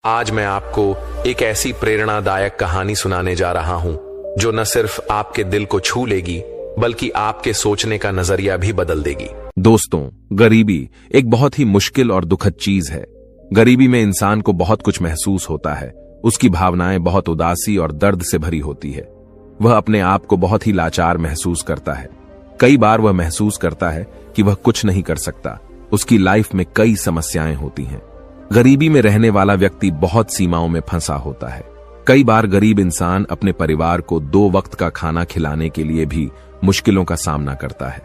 आज मैं आपको एक ऐसी प्रेरणादायक कहानी सुनाने जा रहा हूं जो न सिर्फ आपके दिल को छू लेगी बल्कि आपके सोचने का नजरिया भी बदल देगी। दोस्तों, गरीबी एक बहुत ही मुश्किल और दुखद चीज है। गरीबी में इंसान को बहुत कुछ महसूस होता है। उसकी भावनाएं बहुत उदासी और दर्द से भरी होती है। वह अपने आप को बहुत ही लाचार महसूस करता है। कई बार वह महसूस करता है कि वह कुछ नहीं कर सकता। उसकी लाइफ में कई समस्याएं होती हैं। गरीबी में रहने वाला व्यक्ति बहुत सीमाओं में फंसा होता है। कई बार गरीब इंसान अपने परिवार को 2 वक्त का खाना खिलाने के लिए भी मुश्किलों का सामना करता है।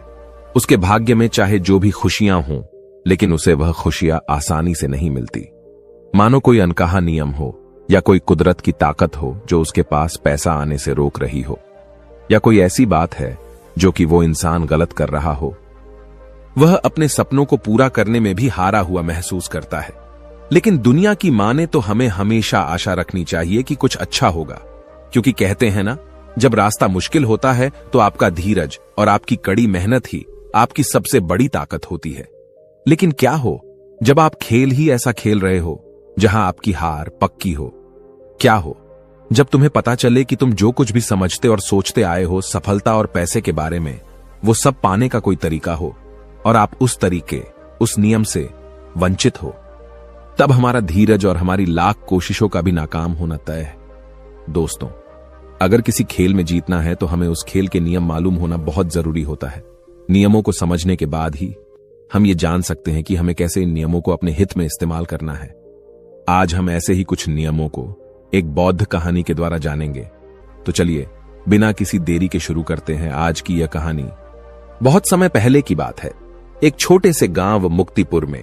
उसके भाग्य में चाहे जो भी खुशियां हों, लेकिन उसे वह खुशियां आसानी से नहीं मिलती। मानो कोई अनकहा नियम हो या कोई कुदरत की ताकत हो जो उसके पास पैसा आने से रोक रही हो, या कोई ऐसी बात है जो कि वो इंसान गलत कर रहा हो। वह अपने सपनों को पूरा करने में भी हारा हुआ महसूस करता है। लेकिन दुनिया की माने तो हमें हमेशा आशा रखनी चाहिए कि कुछ अच्छा होगा, क्योंकि कहते हैं ना, जब रास्ता मुश्किल होता है तो आपका धीरज और आपकी कड़ी मेहनत ही आपकी सबसे बड़ी ताकत होती है। लेकिन क्या हो जब आप खेल ही ऐसा खेल रहे हो जहां आपकी हार पक्की हो? क्या हो जब तुम्हें पता चले कि तुम जो कुछ भी समझते और सोचते आए हो सफलता और पैसे के बारे में, वो सब पाने का कोई तरीका हो और आप उस तरीके, उस नियम से वंचित हो? तब हमारा धीरज और हमारी लाख कोशिशों का भी नाकाम होना तय है। दोस्तों, अगर किसी खेल में जीतना है तो हमें उस खेल के नियम मालूम होना बहुत जरूरी होता है। नियमों को समझने के बाद ही हम ये जान सकते हैं कि हमें कैसे इन नियमों को अपने हित में इस्तेमाल करना है। आज हम ऐसे ही कुछ नियमों को एक बौद्ध कहानी के द्वारा जानेंगे। तो चलिए बिना किसी देरी के शुरू करते हैं आज की यह कहानी। बहुत समय पहले की बात है। एक छोटे से गांव मुक्तिपुर में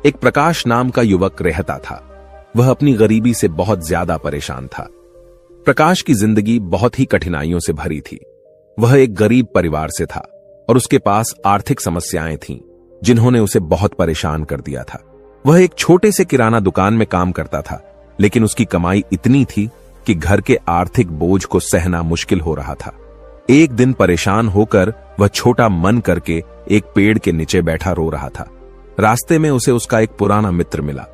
एक प्रकाश नाम का युवक रहता था। वह अपनी गरीबी से बहुत ज्यादा परेशान था। प्रकाश की जिंदगी बहुत ही कठिनाइयों से भरी थी। वह एक गरीब परिवार से था और उसके पास आर्थिक समस्याएं थीं, जिन्होंने उसे बहुत परेशान कर दिया था। वह एक छोटे से किराना दुकान में काम करता था, लेकिन उसकी कमाई इतनी थी कि घर के आर्थिक बोझ को सहना मुश्किल हो रहा था। एक दिन परेशान होकर वह छोटा मन करके एक पेड़ के नीचे बैठा रो रहा था। रास्ते में उसे उसका एक पुराना मित्र मिला।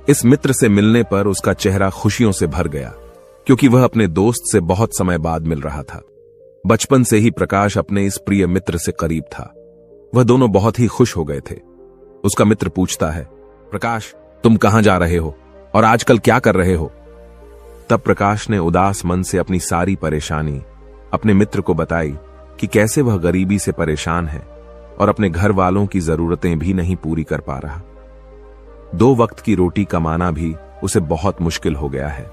इस मित्र से मिलने पर उसका चेहरा खुशियों से भर गया, क्योंकि वह अपने दोस्त से बहुत समय बाद मिल रहा था। बचपन से ही प्रकाश अपने इस प्रिय मित्र से करीब था। वह दोनों बहुत ही खुश हो गए थे। उसका मित्र पूछता है, प्रकाश, तुम कहां जा रहे हो और आजकल क्या कर रहे हो? तब प्रकाश ने उदास मन से अपनी सारी परेशानी अपने मित्र को बताई कि कैसे वह गरीबी से परेशान है और अपने घर वालों की जरूरतें भी नहीं पूरी कर पा रहा। 2 वक्त की रोटी कमाना भी उसे बहुत मुश्किल हो गया है।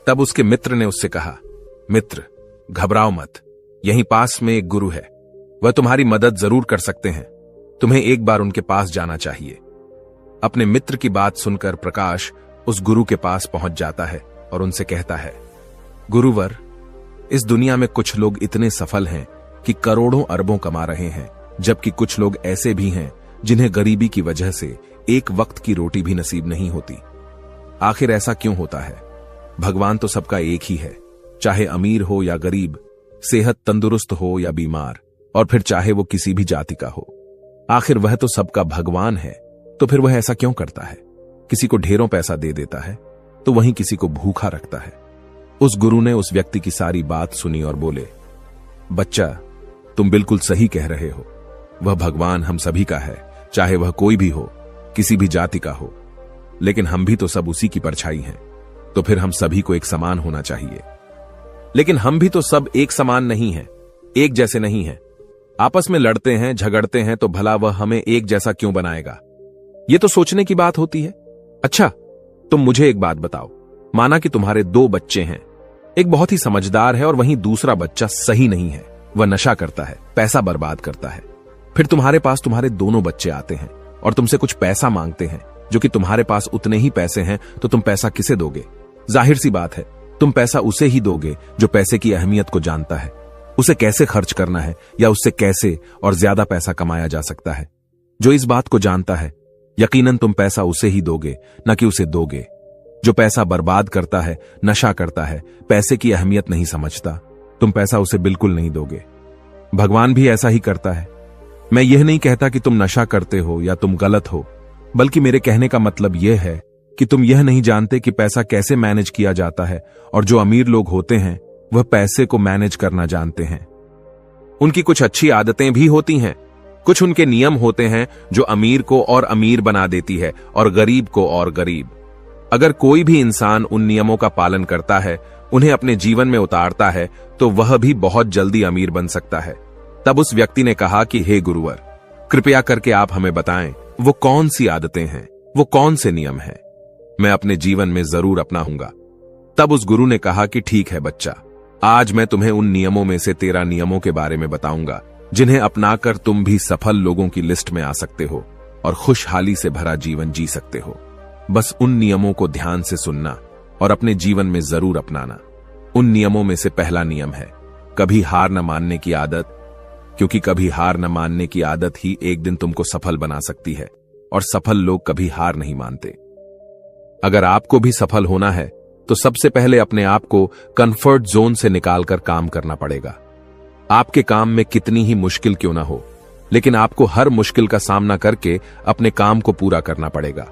तब उसके मित्र ने उससे कहा, मित्र, घबराओ मत, यहीं पास में एक गुरु है। वह तुम्हारी मदद जरूर कर सकते हैं। तुम्हें एक बार उनके पास जाना चाहिए। अपने मित्र की बात सुनकर प्रकाश उस गुरु के पास पहुंच जाता है और उनसे कहता है, गुरुवर, इस दुनिया में कुछ लोग इतने सफल हैं कि करोड़ों अरबों कमा रहे हैं, जबकि कुछ लोग ऐसे भी हैं जिन्हें गरीबी की वजह से एक वक्त की रोटी भी नसीब नहीं होती। आखिर ऐसा क्यों होता है? भगवान तो सबका एक ही है, चाहे अमीर हो या गरीब, सेहत तंदुरुस्त हो या बीमार, और फिर चाहे वो किसी भी जाति का हो। आखिर वह तो सबका भगवान है, तो फिर वह ऐसा क्यों करता है? किसी को ढेरों पैसा दे देता है तो वहीं किसी को भूखा रखता है। उस गुरु ने उस व्यक्ति की सारी बात सुनी और बोले, बच्चा, तुम बिल्कुल सही कह रहे हो। वह भगवान हम सभी का है, चाहे वह कोई भी हो, किसी भी जाति का हो। लेकिन हम भी तो सब उसी की परछाई हैं, तो फिर हम सभी को एक समान होना चाहिए। लेकिन हम भी तो सब एक समान नहीं हैं, एक जैसे नहीं हैं। आपस में लड़ते हैं, झगड़ते हैं, तो भला वह हमें एक जैसा क्यों बनाएगा? ये तो सोचने की बात होती है। अच्छा, तुम मुझे एक बात बताओ। माना कि तुम्हारे 2 बच्चे हैं। एक बहुत ही समझदार है और वहीं दूसरा बच्चा सही नहीं है। वह नशा करता है, पैसा बर्बाद करता है। फिर तुम्हारे पास तुम्हारे दोनों बच्चे आते हैं और तुमसे कुछ पैसा मांगते हैं, जो कि तुम्हारे पास उतने ही पैसे हैं, तो तुम पैसा किसे दोगे? जाहिर सी बात है, तुम पैसा उसे ही दोगे जो पैसे की अहमियत को जानता है, उसे कैसे खर्च करना है या उससे कैसे और ज्यादा पैसा कमाया जा सकता है। जो इस बात को जानता है, यकीनन तुम पैसा उसे ही दोगे, न कि उसे दोगे। जो पैसा बर्बाद करता है, नशा करता है, पैसे की अहमियत नहीं समझता, तुम पैसा उसे बिल्कुल नहीं दोगे। भगवान भी ऐसा ही करता है। मैं यह नहीं कहता कि तुम नशा करते हो या तुम गलत हो, बल्कि मेरे कहने का मतलब यह है कि तुम यह नहीं जानते कि पैसा कैसे मैनेज किया जाता है, और जो अमीर लोग होते हैं वह पैसे को मैनेज करना जानते हैं। उनकी कुछ अच्छी आदतें भी होती हैं, कुछ उनके नियम होते हैं जो अमीर को और अमीर बना देती है और गरीब को और गरीब। अगर कोई भी इंसान उन नियमों का पालन करता है, उन्हें अपने जीवन में उतारता है, तो वह भी बहुत जल्दी अमीर बन सकता है। तब उस व्यक्ति ने कहा कि हे गुरुवर, कृपया करके आप हमें बताएं वो कौन सी आदतें हैं, वो कौन से नियम हैं, मैं अपने जीवन में जरूर अपनाऊंगा। तब उस गुरु ने कहा कि ठीक है बच्चा, आज मैं तुम्हें उन नियमों में से 13 नियमों के बारे में बताऊंगा जिन्हें अपनाकर तुम भी सफल लोगों की लिस्ट में आ सकते हो और खुशहाली से भरा जीवन जी सकते हो। बस उन नियमों को ध्यान से सुनना और अपने जीवन में जरूर अपनाना। उन नियमों में से पहला नियम है कभी हार न मानने की आदत, क्योंकि कभी हार न मानने की आदत ही एक दिन तुमको सफल बना सकती है, और सफल लोग कभी हार नहीं मानते। अगर आपको भी सफल होना है तो सबसे पहले अपने आप को कंफर्ट जोन से निकालकर काम करना पड़ेगा। आपके काम में कितनी ही मुश्किल क्यों ना हो, लेकिन आपको हर मुश्किल का सामना करके अपने काम को पूरा करना पड़ेगा।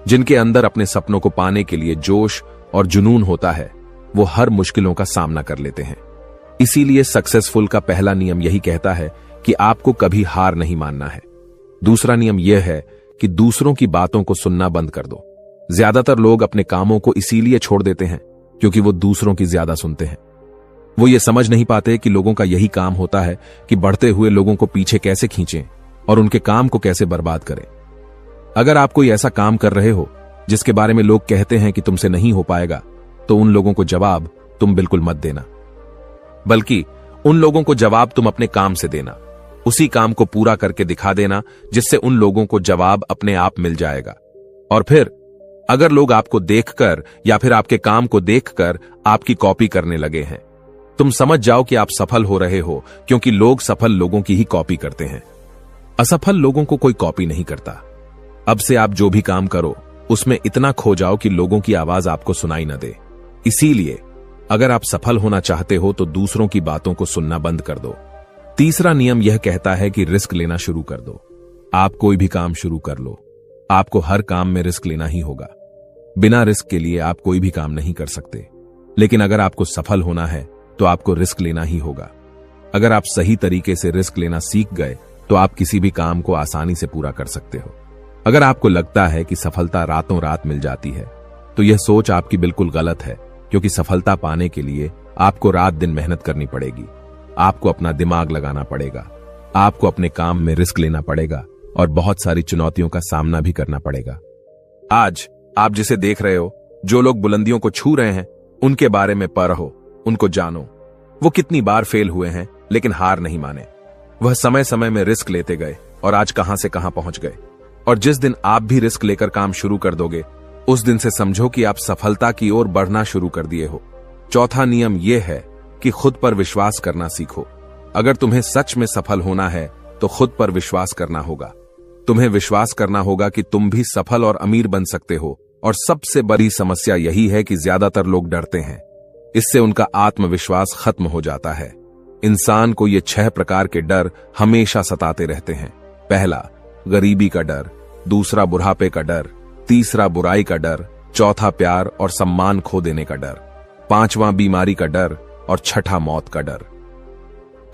जिनके अंदर अपने सपनों को पाने के लिए जोश और जुनून होता है, वो हर मुश्किलों का सामना कर लेते हैं। इसीलिए सक्सेसफुल का पहला नियम यही कहता है कि आपको कभी हार नहीं मानना है। दूसरा नियम यह है कि दूसरों की बातों को सुनना बंद कर दो। ज्यादातर लोग अपने कामों को इसीलिए छोड़ देते हैं क्योंकि वो दूसरों की ज्यादा सुनते हैं। वो ये समझ नहीं पाते कि लोगों का यही काम होता है कि बढ़ते हुए लोगों को पीछे कैसे खींचें और उनके काम को कैसे बर्बाद करें। अगर आप कोई ऐसा काम कर रहे हो जिसके बारे में लोग कहते हैं कि तुमसे नहीं हो पाएगा, तो उन लोगों को जवाब तुम बिल्कुल मत देना, बल्कि उन लोगों को जवाब तुम अपने काम से देना। उसी काम को पूरा करके दिखा देना जिससे उन लोगों को जवाब अपने आप मिल जाएगा। और फिर अगर लोग आपको देखकर या फिर आपके काम को देखकर आपकी कॉपी करने लगे हैं, तुम समझ जाओ कि आप सफल हो रहे हो, क्योंकि लोग सफल लोगों की ही कॉपी करते हैं। असफल लोगों को कोई कॉपी नहीं करता। अब से आप जो भी काम करो उसमें इतना खो जाओ कि लोगों की आवाज आपको सुनाई न दे। इसीलिए अगर आप सफल होना चाहते हो तो दूसरों की बातों को सुनना बंद कर दो। तीसरा नियम यह कहता है कि रिस्क लेना शुरू कर दो। आप कोई भी काम शुरू कर लो, आपको हर काम में रिस्क लेना ही होगा। बिना रिस्क के लिए आप कोई भी काम नहीं कर सकते। लेकिन अगर आपको सफल होना है तो आपको रिस्क लेना ही होगा। अगर आप सही तरीके से रिस्क लेना सीख गए तो आप किसी भी काम को आसानी से पूरा कर सकते हो। अगर आपको लगता है कि सफलता रातों रात मिल जाती है, तो यह सोच आपकी बिल्कुल गलत है, क्योंकि सफलता पाने के लिए आपको रात दिन मेहनत करनी पड़ेगी। आपको अपना दिमाग लगाना पड़ेगा, आपको अपने काम में रिस्क लेना पड़ेगा और बहुत सारी चुनौतियों का सामना भी करना पड़ेगा। आज आप जिसे देख रहे हो, जो लोग बुलंदियों को छू रहे हैं, उनके बारे में पढ़ो, उनको जानो। वो कितनी बार फेल हुए हैं लेकिन हार नहीं माने। वह समय समय में रिस्क लेते गए और आज कहां से कहां पहुंच गए। और जिस दिन आप भी रिस्क लेकर काम शुरू कर दोगे, उस दिन से समझो कि आप सफलता की ओर बढ़ना शुरू कर दिए हो। चौथा नियम यह है कि खुद पर विश्वास करना सीखो। अगर तुम्हें सच में सफल होना है तो खुद पर विश्वास करना होगा। तुम्हें विश्वास करना होगा कि तुम भी सफल और अमीर बन सकते हो। और सबसे बड़ी समस्या यही है कि ज्यादातर लोग डरते हैं। इससे उनका आत्मविश्वास खत्म हो जाता है। इंसान को ये 6 प्रकार के डर हमेशा सताते रहते हैं। पहला, गरीबी का डर। दूसरा, बुढ़ापे का डर। तीसरा, बुराई का डर। चौथा, प्यार और सम्मान खो देने का डर। पांचवां, बीमारी का डर। और छठा, मौत का डर।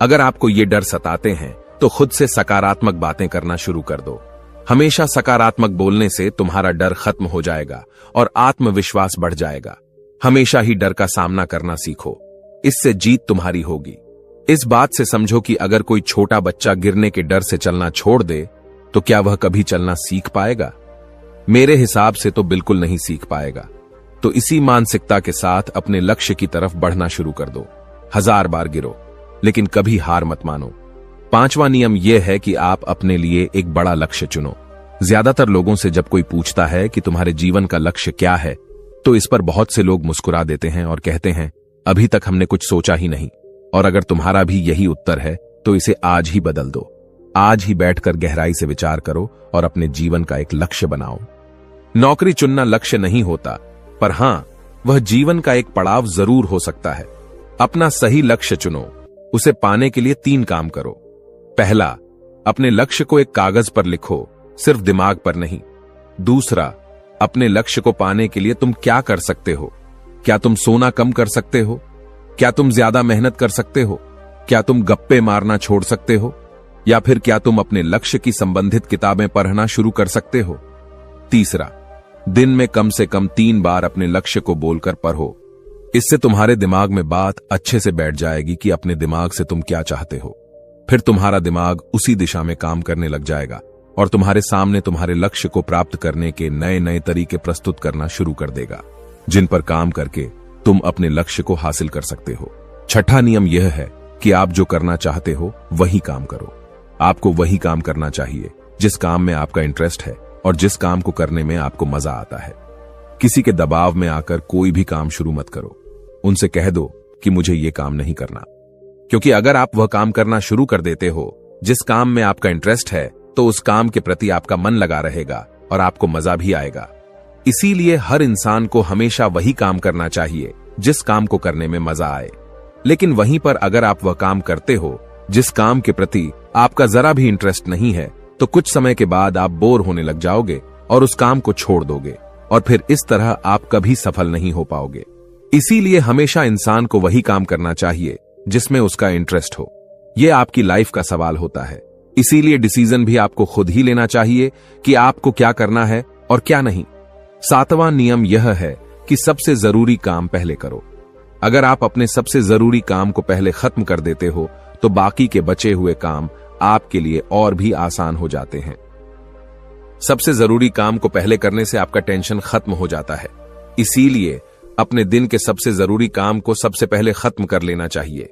अगर आपको ये डर सताते हैं तो खुद से सकारात्मक बातें करना शुरू कर दो। हमेशा सकारात्मक बोलने से तुम्हारा डर खत्म हो जाएगा और आत्मविश्वास बढ़ जाएगा। हमेशा ही डर का सामना करना सीखो, इससे जीत तुम्हारी होगी। इस बात से समझो कि अगर कोई छोटा बच्चा गिरने के डर से चलना छोड़ दे तो क्या वह कभी चलना सीख पाएगा? मेरे हिसाब से तो बिल्कुल नहीं सीख पाएगा। तो इसी मानसिकता के साथ अपने लक्ष्य की तरफ बढ़ना शुरू कर दो। 1000 बार गिरो लेकिन कभी हार मत मानो। पांचवा नियम यह है कि आप अपने लिए एक बड़ा लक्ष्य चुनो। ज्यादातर लोगों से जब कोई पूछता है कि तुम्हारे जीवन का लक्ष्य क्या है, तो इस पर बहुत से लोग मुस्कुरा देते हैं और कहते हैं, अभी तक हमने कुछ सोचा ही नहीं। और अगर तुम्हारा भी यही उत्तर है तो इसे आज ही बदल दो। आज ही बैठकर गहराई से विचार करो और अपने जीवन का एक लक्ष्य बनाओ। नौकरी चुनना लक्ष्य नहीं होता, पर हां, वह जीवन का एक पड़ाव जरूर हो सकता है। अपना सही लक्ष्य चुनो। उसे पाने के लिए 3 काम करो। पहला, अपने लक्ष्य को एक कागज पर लिखो, सिर्फ दिमाग पर नहीं। दूसरा, अपने लक्ष्य को पाने के लिए तुम क्या कर सकते हो? क्या तुम सोना कम कर सकते हो? क्या तुम ज्यादा मेहनत कर सकते हो? क्या तुम गप्पे मारना छोड़ सकते हो? या फिर क्या तुम अपने लक्ष्य की संबंधित किताबें पढ़ना शुरू कर सकते हो? तीसरा, दिन में कम से कम 3 बार अपने लक्ष्य को बोलकर पढ़ो। इससे तुम्हारे दिमाग में बात अच्छे से बैठ जाएगी कि अपने दिमाग से तुम क्या चाहते हो। फिर तुम्हारा दिमाग उसी दिशा में काम करने लग जाएगा और तुम्हारे सामने तुम्हारे लक्ष्य को प्राप्त करने के नए नए तरीके प्रस्तुत करना शुरू कर देगा, जिन पर काम करके तुम अपने लक्ष्य को हासिल कर सकते हो। छठा नियम यह है कि आप जो करना चाहते हो वही काम करो। आपको वही काम करना चाहिए जिस काम में आपका इंटरेस्ट है और जिस काम को करने में आपको मजा आता है। किसी के दबाव में आकर कोई भी काम शुरू मत करो। उनसे कह दो कि मुझे ये काम नहीं करना, क्योंकि अगर आप वह काम करना शुरू कर देते हो जिस काम में आपका इंटरेस्ट है, तो उस काम के प्रति आपका मन लगा रहेगा और आपको मजा भी आएगा। इसीलिए हर इंसान को हमेशा वही काम करना चाहिए जिस काम को करने में मजा आए। लेकिन वहीं पर अगर आप वह काम करते हो जिस काम के प्रति आपका जरा भी इंटरेस्ट नहीं है, तो कुछ समय के बाद आप बोर होने लग जाओगे और उस काम को छोड़ दोगे और फिर इस तरह आप कभी सफल नहीं हो पाओगे। इसीलिए हमेशा इंसान को वही काम करना चाहिए जिसमें उसका इंटरेस्ट हो। यह आपकी लाइफ का सवाल होता है। इसीलिए डिसीजन भी आपको खुद ही लेना चाहिए कि आपको क्या करना है और क्या नहीं। 7वां नियम यह है कि सबसे जरूरी काम पहले करो। अगर आप अपने सबसे जरूरी काम को पहले खत्म कर देते हो, तो बाकी के बचे हुए काम आपके लिए और भी आसान हो जाते हैं। सबसे जरूरी काम को पहले करने से आपका टेंशन खत्म हो जाता है। इसीलिए अपने दिन के सबसे जरूरी काम को सबसे पहले खत्म कर लेना चाहिए।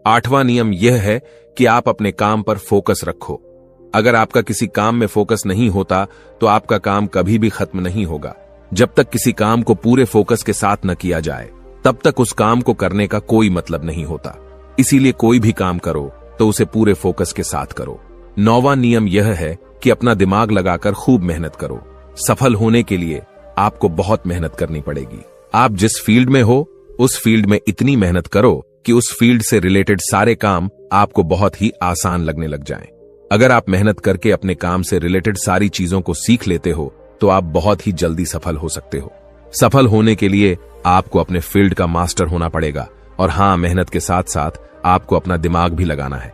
8वां नियम यह है कि आप अपने काम पर फोकस रखो। अगर आपका किसी काम में फोकस नहीं होता, तो आपका काम कभी भी खत्म नहीं होगा। जब तक किसी काम को पूरे फोकस के साथ न किया जाए, तब तक उस काम को करने का कोई मतलब नहीं होता। इसीलिए कोई भी काम करो तो उसे पूरे फोकस के साथ करो। 9वां नियम यह है कि अपना दिमाग लगाकर खूब मेहनत करो। सफल होने के लिए आपको बहुत मेहनत करनी पड़ेगी। आप जिस फील्ड में हो, उस फील्ड में इतनी मेहनत करो कि उस फील्ड से रिलेटेड सारे काम आपको बहुत ही आसान लगने लग जाएं। अगर आप मेहनत करके अपने काम से रिलेटेड सारी चीजों को सीख लेते हो, तो आप बहुत ही जल्दी सफल हो सकते हो। सफल होने के लिए आपको अपने फील्ड का मास्टर होना पड़ेगा और हां, मेहनत के साथ साथ आपको अपना दिमाग भी लगाना है।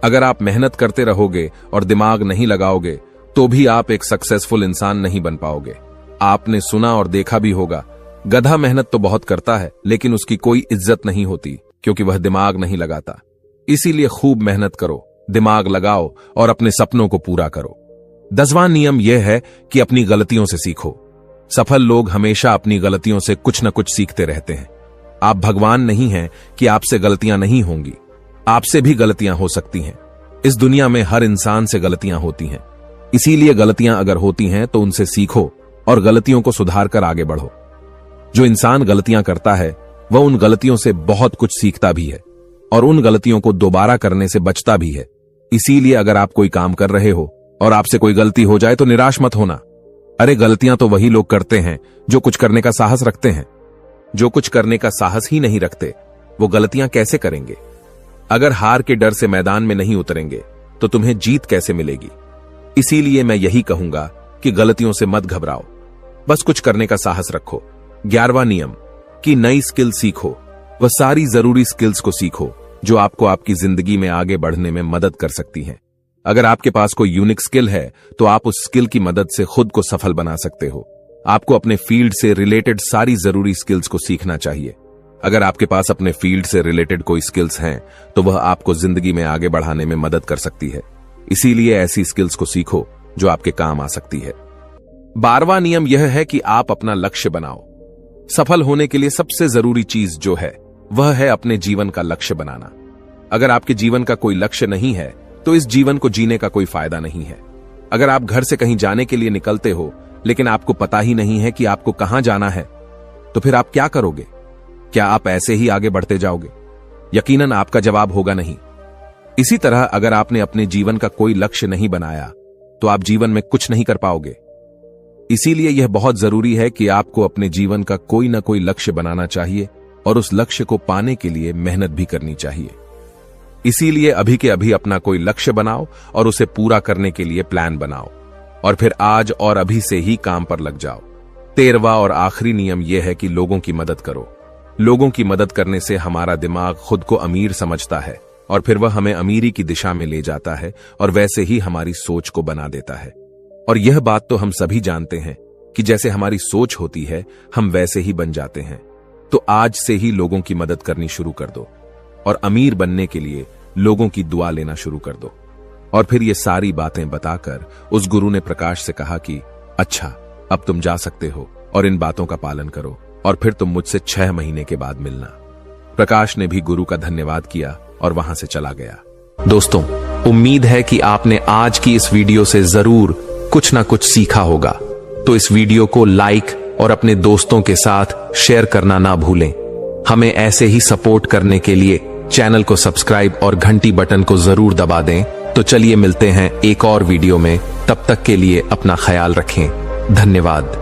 अगर आप मेहनत करते रहोगे और दिमाग नहीं लगाओगे, तो भी आप एक सक्सेसफुल इंसान नहीं बन पाओगे। आपने सुना और देखा भी होगा, गधा मेहनत तो बहुत करता है, लेकिन उसकी कोई इज्जत नहीं होती, क्योंकि वह दिमाग नहीं लगाता। इसीलिए खूब मेहनत करो, दिमाग लगाओ और अपने सपनों को पूरा करो। 10वां नियम यह है कि अपनी गलतियों से सीखो। सफल लोग हमेशा अपनी गलतियों से कुछ न कुछ सीखते रहते हैं। आप भगवान नहीं हैं कि आपसे गलतियां नहीं होंगी। आपसे भी गलतियां हो सकती हैं। इस दुनिया में हर इंसान से गलतियां होती हैं। इसीलिए गलतियां अगर होती हैं तो उनसे सीखो और गलतियों को सुधार कर आगे बढ़ो। जो इंसान गलतियां करता है, वह उन गलतियों से बहुत कुछ सीखता भी है और उन गलतियों को दोबारा करने से बचता भी है। इसीलिए अगर आप कोई काम कर रहे हो और आपसे कोई गलती हो जाए, तो निराश मत होना। अरे, गलतियां तो वही लोग करते हैं जो कुछ करने का साहस रखते हैं। जो कुछ करने का साहस ही नहीं रखते, वो गलतियां कैसे करेंगे? अगर हार के डर से मैदान में नहीं उतरेंगे, तो तुम्हें जीत कैसे मिलेगी? इसीलिए मैं यही कहूंगा कि गलतियों से मत घबराओ, बस कुछ करने का साहस रखो। 11वां नियम कि नई स्किल सीखो। वह सारी जरूरी स्किल्स को सीखो जो आपको आपकी जिंदगी में आगे बढ़ने में मदद कर सकती हैं। अगर आपके पास कोई यूनिक स्किल है, तो आप उस स्किल की मदद से खुद को सफल बना सकते हो। आपको अपने फील्ड से रिलेटेड सारी जरूरी स्किल्स को सीखना चाहिए। अगर आपके पास अपने फील्ड से रिलेटेड कोई स्किल्स हैं, तो वह आपको जिंदगी में आगे बढ़ाने में मदद कर सकती है। इसीलिए ऐसी स्किल्स को सीखो जो आपके काम आ सकती है। 12वां नियम यह है कि आप अपना लक्ष्य बनाओ। सफल होने के लिए सबसे जरूरी चीज जो है, वह है अपने जीवन का लक्ष्य बनाना। अगर आपके जीवन का कोई लक्ष्य नहीं है, तो इस जीवन को जीने का कोई फायदा नहीं है। अगर आप घर से कहीं जाने के लिए निकलते हो, लेकिन आपको पता ही नहीं है कि आपको कहां जाना है, तो फिर आप क्या करोगे? क्या आप ऐसे ही आगे बढ़ते जाओगे? यकीनन आपका जवाब होगा नहीं। इसी तरह अगर आपने अपने जीवन का कोई लक्ष्य नहीं बनाया, तो आप जीवन में कुछ नहीं कर पाओगे। इसीलिए यह बहुत जरूरी है कि आपको अपने जीवन का कोई ना कोई लक्ष्य बनाना चाहिए और उस लक्ष्य को पाने के लिए मेहनत भी करनी चाहिए। इसीलिए अभी के अभी अपना कोई लक्ष्य बनाओ और उसे पूरा करने के लिए प्लान बनाओ और फिर आज और अभी से ही काम पर लग जाओ। 13वां और आखिरी नियम यह है कि लोगों की मदद करो। लोगों की मदद करने से हमारा दिमाग खुद को अमीर समझता है और फिर वह हमें अमीरी की दिशा में ले जाता है और वैसे ही हमारी सोच को बना देता है। और यह बात तो हम सभी जानते हैं कि जैसे हमारी सोच होती है हम वैसे ही बन जाते हैं। तो आज से ही लोगों की मदद करनी शुरू कर दो और अमीर बनने के लिए लोगों की दुआ लेना शुरू कर दो। और फिर ये सारी बातें बताकर उस गुरु ने प्रकाश से कहा कि अच्छा, अब तुम जा सकते हो और इन बातों का पालन करो और फिर तुम मुझसे 6 महीने के बाद मिलना। प्रकाश ने भी गुरु का धन्यवाद किया और वहां से चला गया। दोस्तों, उम्मीद है कि आपने आज की इस वीडियो से जरूर कुछ ना कुछ सीखा होगा। तो इस वीडियो को लाइक और अपने दोस्तों के साथ शेयर करना ना भूलें। हमें ऐसे ही सपोर्ट करने के लिए चैनल को सब्सक्राइब और घंटी बटन को जरूर दबा दें। तो चलिए मिलते हैं एक और वीडियो में। तब तक के लिए अपना ख्याल रखें। धन्यवाद।